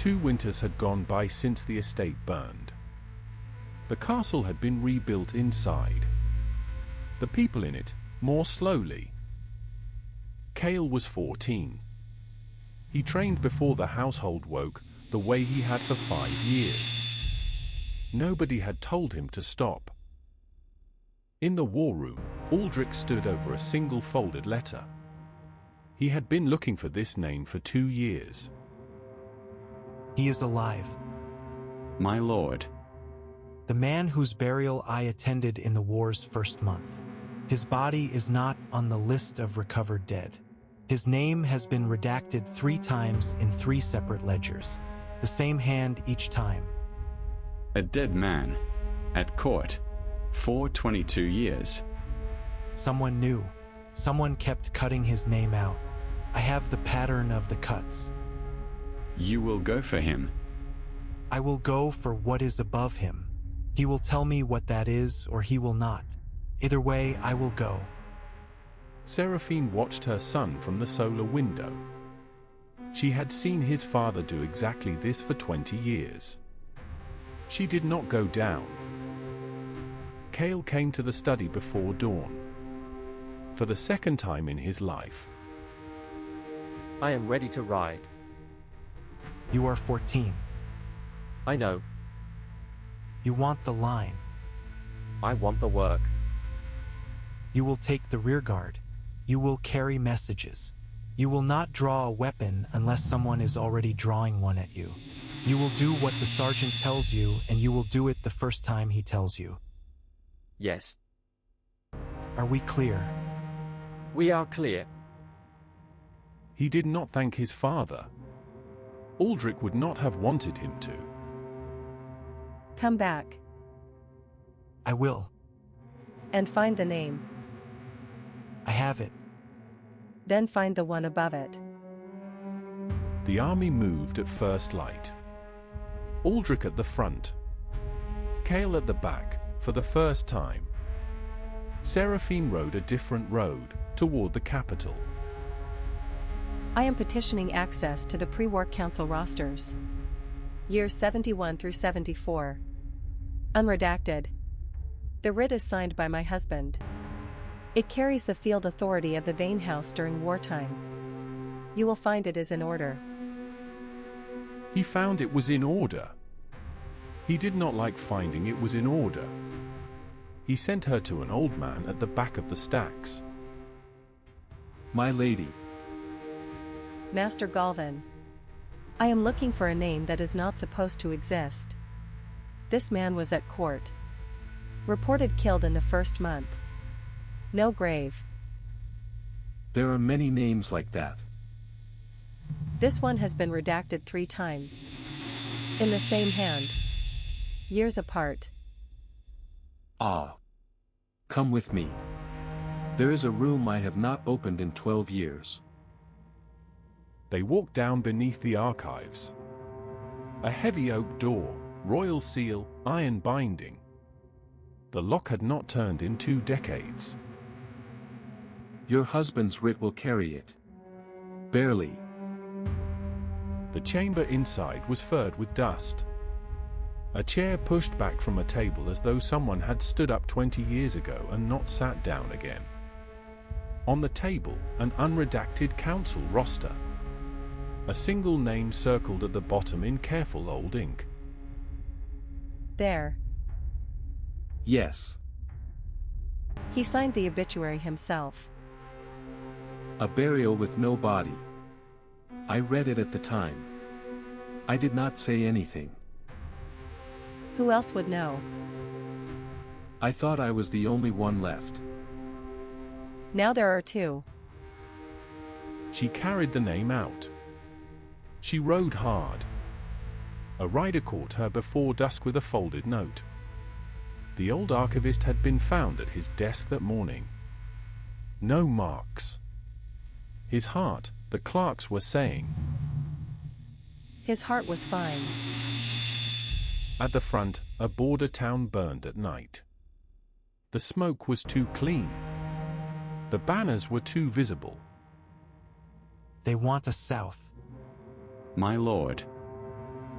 2 winters had gone by since the estate burned. The castle had been rebuilt inside. The people in it, more slowly. Cael was 14. He trained before the household woke, the way he had for 5 years. Nobody had told him to stop. In the war room, Aldric stood over a single folded letter. He had been looking for this name for 2 years. He is alive. My lord. The man whose burial I attended in the war's first month. His body is not on the list of recovered dead. His name has been redacted 3 times in 3 separate ledgers. The same hand each time. A dead man. At court. For 22 years. Someone knew. Someone kept cutting his name out. I have the pattern of the cuts. You will go for him. I will go for what is above him. He will tell me what that is, or he will not. Either way, I will go. Seraphine watched her son from the solar window. She had seen his father do exactly this for 20 years. She did not go down. Cael came to the study before dawn. For the second time in his life. I am ready to ride. You are 14. I know. You want the line. I want the work. You will take the rearguard. You will carry messages. You will not draw a weapon unless someone is already drawing one at you. You will do what the sergeant tells you, and you will do it the first time he tells you. Yes. Are we clear? We are clear. He did not thank his father. Aldric would not have wanted him to. Come back. I will. And find the name. I have it. Then find the one above it. The army moved at first light. Aldric at the front. Cael at the back, for the first time. Seraphine rode a different road, toward the capital. I am petitioning access to the pre-war council rosters. Years 71 through 74. Unredacted. The writ is signed by my husband. It carries the field authority of the Vane house during wartime. You will find it is in order. He found it was in order. He did not like finding it was in order. He sent her to an old man at the back of the stacks. My lady. Master Galvin. I am looking for a name that is not supposed to exist. This man was at court. Reported killed in the first month. No grave. There are many names like that. This one has been redacted 3 times. In the same hand. Years apart. Ah. Come with me. There is a room I have not opened in 12 years. They walked down beneath the archives. A heavy oak door, royal seal, iron binding. The lock had not turned in 2 decades. Your husband's writ will carry it. Barely. The chamber inside was furred with dust. A chair pushed back from a table as though someone had stood up 20 years ago and not sat down again. On the table, an unredacted council roster. A single name circled at the bottom in careful old ink. There. Yes. He signed the obituary himself. A burial with no body. I read it at the time. I did not say anything. Who else would know? I thought I was the only one left. Now there are 2. She carried the name out. She rode hard. A rider caught her before dusk with a folded note. The old archivist had been found at his desk that morning. No marks. His heart, the clerks were saying. His heart was fine. At the front, a border town burned at night. The smoke was too clean. The banners were too visible. They want us south. My lord.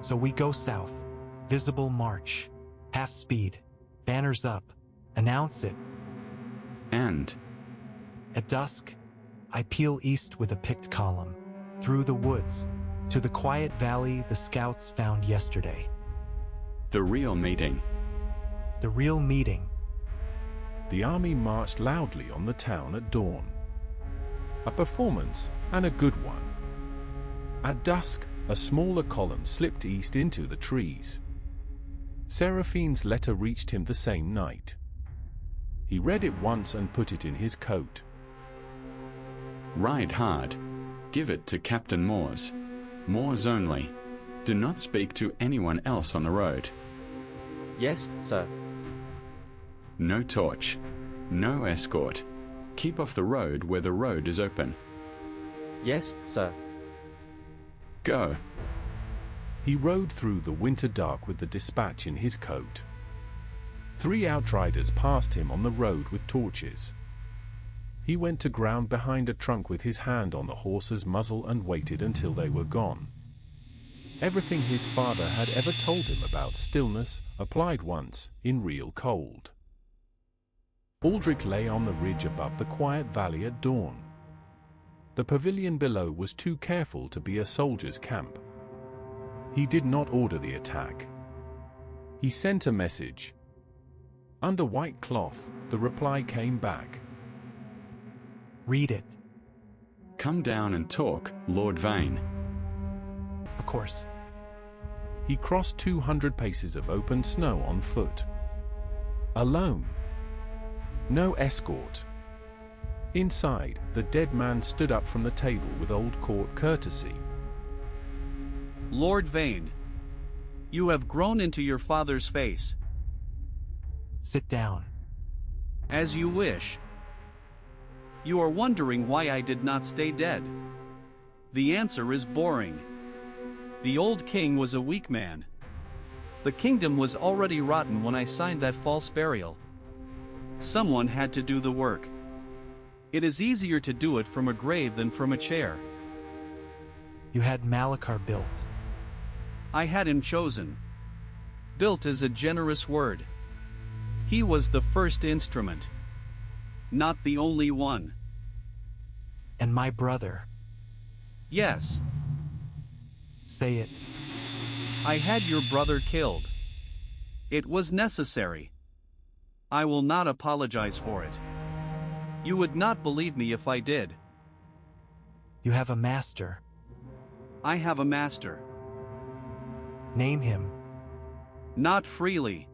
So we go south. Visible march. Half speed. Banners up. Announce it. And At dusk, I peel east with a picked column. Through the woods. To the quiet valley the scouts found yesterday. the real meeting. The real meeting. The army marched loudly on the town at dawn. A performance, and a good one. At dusk, a smaller column slipped east into the trees. Seraphine's letter reached him the same night. He read it once and put it in his coat. Ride hard. Give it to Captain Moores. Moores only. Do not speak to anyone else on the road. Yes, sir. No torch. No escort. Keep off the road where the road is open. Yes, sir. Go. He rode through the winter dark with the dispatch in his coat. 3 outriders passed him on the road with torches. He went to ground behind a trunk with his hand on the horse's muzzle and waited until they were gone. Everything his father had ever told him about stillness applied once in real cold. Aldric lay on the ridge above the quiet valley at dawn. The pavilion below was too careful to be a soldier's camp. He did not order the attack. He sent a message. Under white cloth, the reply came back. Read it. Come down and talk, Lord Vane. Of course. He crossed 200 paces of open snow on foot. Alone. No escort. Inside, the dead man stood up from the table with old court courtesy. Lord Vane, you have grown into your father's face. Sit down. As you wish. You are wondering why I did not stay dead. The answer is boring. The old king was a weak man. The kingdom was already rotten when I signed that false burial. Someone had to do the work. It is easier to do it from a grave than from a chair. You had Malachar built. I had him chosen. Built is a generous word. He was the first instrument. Not the only one. And my brother. Yes, Say it. I had your brother killed. It was necessary. I will not apologize for it. You would not believe me if I did. You have a master. I have a master. Name him. Not freely.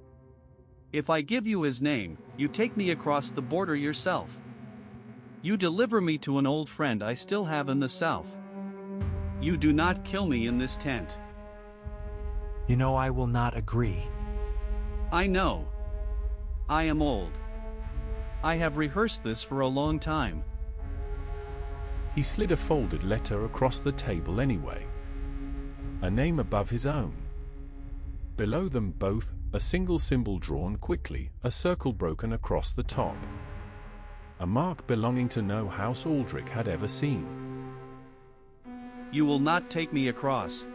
If I give you his name, you take me across the border yourself. You deliver me to an old friend I still have in the south. You do not kill me in this tent. You know I will not agree. I know. I am old. I have rehearsed this for a long time. He slid a folded letter across the table anyway. A name above his own. Below them both, a single symbol drawn quickly, a circle broken across the top. A mark belonging to no house Aldric had ever seen. You will not take me across.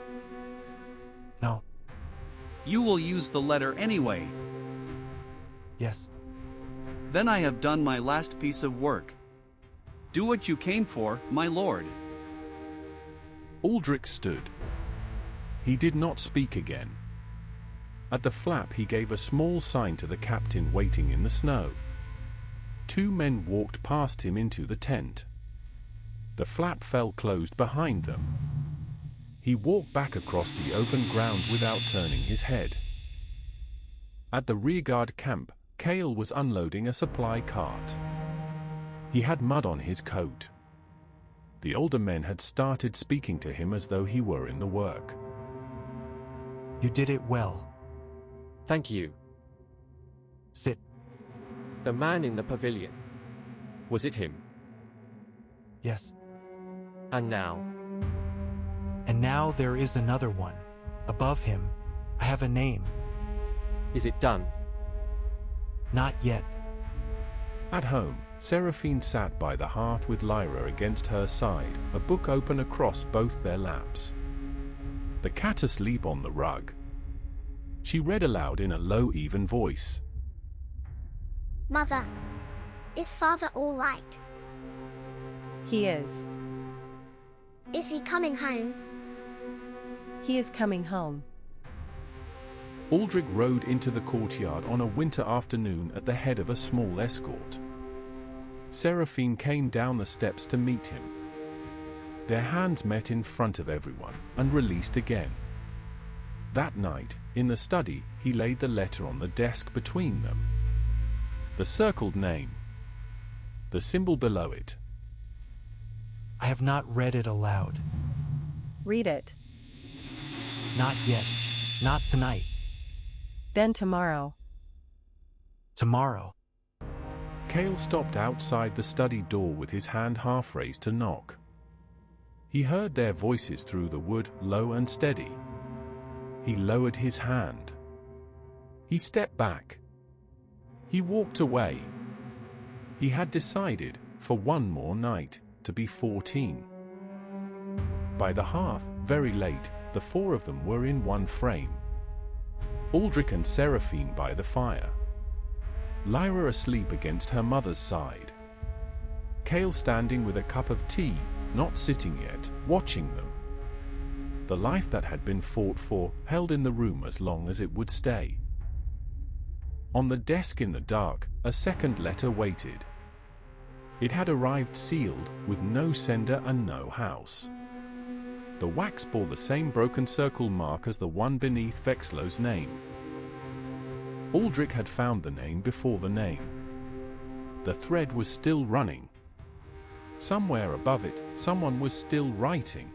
No. You will use the letter anyway. Yes. Then I have done my last piece of work. Do what you came for, my lord. Aldric stood. He did not speak again. At the flap he gave a small sign to the captain waiting in the snow. 2 men walked past him into the tent. The flap fell closed behind them. He walked back across the open ground without turning his head. At the rearguard camp, Cael was unloading a supply cart. He had mud on his coat. The older men had started speaking to him as though he were in the work. You did it well. Thank you. Sit. The man in the pavilion. Was it him? Yes. And now? And now there is another one. Above him, I have a name. Is it done? Not yet. At home, Seraphine sat by the hearth with Lyra against her side, a book open across both their laps. the cat asleep on the rug. She read aloud in a low, even voice. Mother, is father all right? He is. Is he coming home? He is coming home. Aldric rode into the courtyard on a winter afternoon at the head of a small escort. Seraphine came down the steps to meet him. Their hands met in front of everyone and released again. That night, in the study, he laid the letter on the desk between them. The circled name. The symbol below it. I have not read it aloud. Read it. Not yet. Not tonight. Then tomorrow. Tomorrow. Cael stopped outside the study door with his hand half raised to knock. He heard their voices through the wood, low and steady. He lowered his hand. He stepped back. He walked away. He had decided, for one more night, to be 14. By the hearth, very late, the four of them were in one frame. Aldric and Seraphine by the fire. Lyra asleep against her mother's side. Cael standing with a cup of tea, not sitting yet, watching them. The life that had been fought for, held in the room as long as it would stay. On the desk in the dark, a second letter waited. It had arrived sealed, with no sender and no house. The wax bore the same broken circle mark as the one beneath Vexlow's name. Aldric had found the name before the name. The thread was still running. Somewhere above it, someone was still writing.